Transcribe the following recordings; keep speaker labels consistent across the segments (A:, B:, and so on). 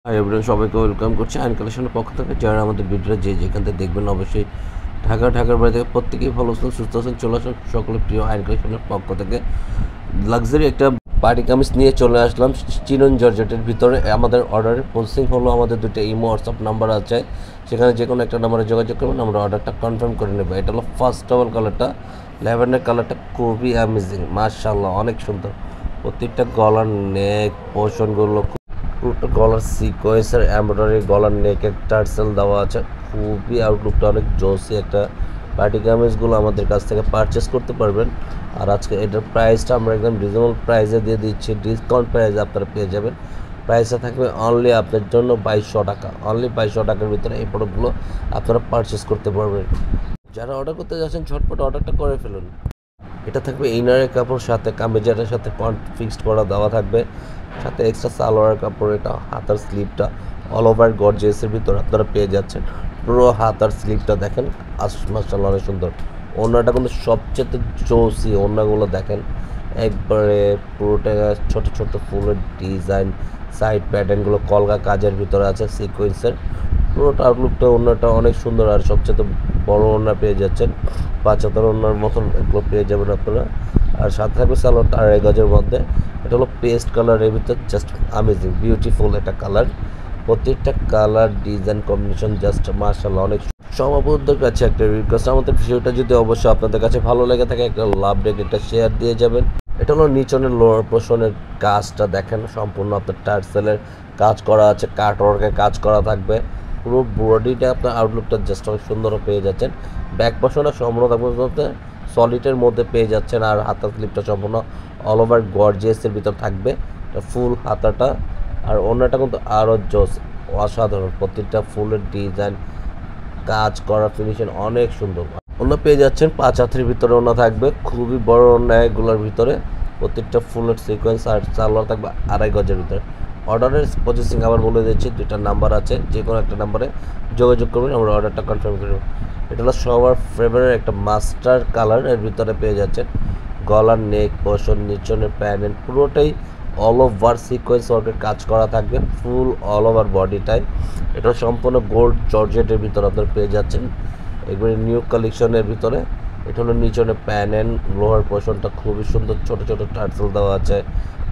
A: Hi everyone, সবাইকে welcome করছি আইন কালেকশনের পক্ষ থেকে। যারা আমাদের ভিডিওটা যেখান থেকে দেখবেন অবশ্যই ঢাকার বাইরে থেকে প্রত্যেকেই ভালো আছেন, সুস্থ আছেন। চলে আসুন সকলে প্রিয় আইন কালেকশনের পক্ষ থেকে লাক্সারি একটা পার্টি কামিজ নিয়ে চলে আসলাম চিনন জর্জেটের ভিতরে। আমাদের অর্ডারের প্রসেসিং হলো, আমাদের দুটো ইমো হোয়াটসঅ্যাপ নাম্বার আছে, সেখানে যে কোনো একটা নাম্বারে যোগাযোগ করবেন, আমরা অর্ডারটা কনফার্ম করে নেব। এটা হলো ফার্স্ট অফ অল কালারটা, ল্যাভেন্ডার কালারটা খুবই অ্যামেজিং, মাশাআল্লাহ অনেক সুন্দর। প্রত্যেকটা গলার নেক পোর্শনগুলো পুরোটা গলার সিকোয়েন্সের এমব্রয়ডারি, গলার নেকের টার্সেল দেওয়া আছে, খুবই আউটলুকটা অনেক জোসি একটা পার্টি কামিজগুলো আমাদের কাছ থেকে পারচেস করতে পারবেন। আর আজকে এটার প্রাইসটা আমরা একদম রিজনেবল প্রাইসে দিয়ে দিচ্ছি, ডিসকাউন্ট প্রাইসে আপনারা পেয়ে যাবেন। প্রাইসটা থাকবে অনলি আপনার জন্য 2200 টাকা। অনলি 2200 টাকার ভিতরে এই প্রোডাক্টগুলো আপনারা পারচেস করতে পারবেন। যারা অর্ডার করতে যাচ্ছেন ঝটপট অর্ডারটা করে ফেলুন। এটা থাকবে ইনারের কাপড়, সাথে কামিজের সাথে পয়েন্ট ফিক্সড করা দেওয়া থাকবে, সাথে এক্সট্রা সালোয়ার কাপড়। এটা হাতার স্লিপটা অল ওভার গর্জিয়াসের ভিতর আপনারা পেয়ে যাচ্ছেন। পুরো হাতার স্লিপটা দেখেন, মাশাআল্লাহ অনেক সুন্দর। ওড়নাটা কিন্তু সবচেয়ে জোসি, ওড়নাগুলো দেখেন একবারে পুরোটা ছোট ছোট ফুলের ডিজাইন, সাইড প্যাটার্নগুলো কলকা কাজের ভিতরে আছে সিকোয়েন্সের। পুরোটা আউটলুকটা ওড়নাটা অনেক সুন্দর। আর সবচেয়ে বড় ওড়না পেয়ে যাচ্ছেন, 75 ওড়নার মতন এগুলো পেয়ে যাবেন আপনারা। আর সাথে থাকবে সালোয়ারটা 2.5 গজের মধ্যে। এটা হলো পেস্ট কালারের ভিতর, জাস্ট আমেজিং বিউটিফুল একটা কালার। প্রত্যেকটা কালার ডিজাইন কম্বিনেশন জাস্ট মাশাআল্লাহ অনেক। সমাবদ্ধের কাছে একটা রিকোয়েস্ট, আমাদের ভিডিওটা যদি অবশ্যই আপনাদের কাছে ভালো লেগে থাকে একটা লাভ রেখে একটা শেয়ার দিয়ে যাবেন। এটা হলো নিচনের লোয়ার পোর্শনের কাজটা দেখেন, সম্পূর্ণ আপনার টার্সেলের কাজ করা আছে, কাট ওয়ার্কের কাজ করা থাকবে। পুরো বডিটা আপনার আউটলুকটা জাস্ট অনেক সুন্দর পেয়ে যাচ্ছেন। ব্যাক পোর্শনটা সম্পূর্ণ থাকবে সলিডের মধ্যে পেয়ে যাচ্ছেন। আর হাতার স্লিপটা সম্পূর্ণ অল ওভার গর্জিয়াসের ভিতর থাকবে, ফুল হাতাটা। আর ওড়নাটা কিন্তু আরও জোস, অসাধারণ। প্রত্যেকটা ফুলের ডিজাইন, কাজ করা, ফিনিশিং অনেক সুন্দর। ওড়না পেয়ে যাচ্ছেন 5 হাতের ভিতরে ওড়না থাকবে, খুবই বড় ওড়না এগুলোর ভিতরে। প্রত্যেকটা ফুলের সিকোয়েন্স আর সালোয়ার থাকবে 2.5 গজের ভিতরে। অর্ডারের প্রসেসিং আবার বলে দিচ্ছি, 2টা নাম্বার আছে, যে কোনো একটা নাম্বারে যোগাযোগ করবেন, আমরা অর্ডারটা কনফার্ম করব। এটা হলো সবার ফেভারিট একটা মাস্টার কালার, এর ভিতরে পেয়ে যাচ্ছেন গলার নেক পোর্শন, নিচনের প্যানেল পুরোটাই অল ওভার সিকোয়েন্স ওয়ার্কের কাজ করা থাকবে, ফুল অল ওভার বডিটাই। এটা সম্পূর্ণ গোল্ড জর্জেটের ভিতরে আপনারা পেয়ে যাচ্ছেন, একবারে নিউ কালেকশনের ভিতরে। এটা হলো নিচনে প্যানেল, লোহার পোর্শনটা খুবই সুন্দর, ছোট ছোট টার্সেল দেওয়া আছে,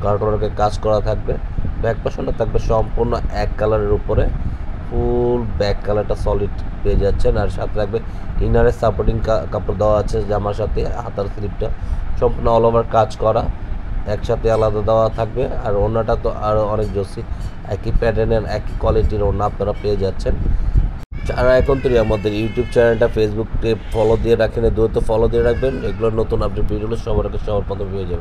A: কার্টওয়ার্কের কাজ করা থাকবে। ব্যাক পোর্শনটা থাকবে সম্পূর্ণ এক কালারের উপরে, ফুল ব্যাক কালারটা সলিড পেয়ে যাচ্ছেন। আর সাথে থাকবে ইনারের সাপোর্টিং কাপড় দেওয়া আছে জামার সাথে, হাতার স্লিপটা সম্পূর্ণ অল ওভার কাজ করা, একসাথে আলাদা দেওয়া থাকবে। আর ওড়নাটা তো আরও অনেক জোসি, একই প্যাটার্নের একই কোয়ালিটির ওড়না আপনারা পেয়ে যাচ্ছেন। যারা এখন তো আমাদের ইউটিউব চ্যানেলটা ফেসবুকে ফলো দিয়ে রাখেন, দ্রুত ফলো দিয়ে রাখবেন। এগুলোর নতুন আপডেট ভিডিওগুলো সবার আগে সবার প্রথমে পেয়ে যাবেন।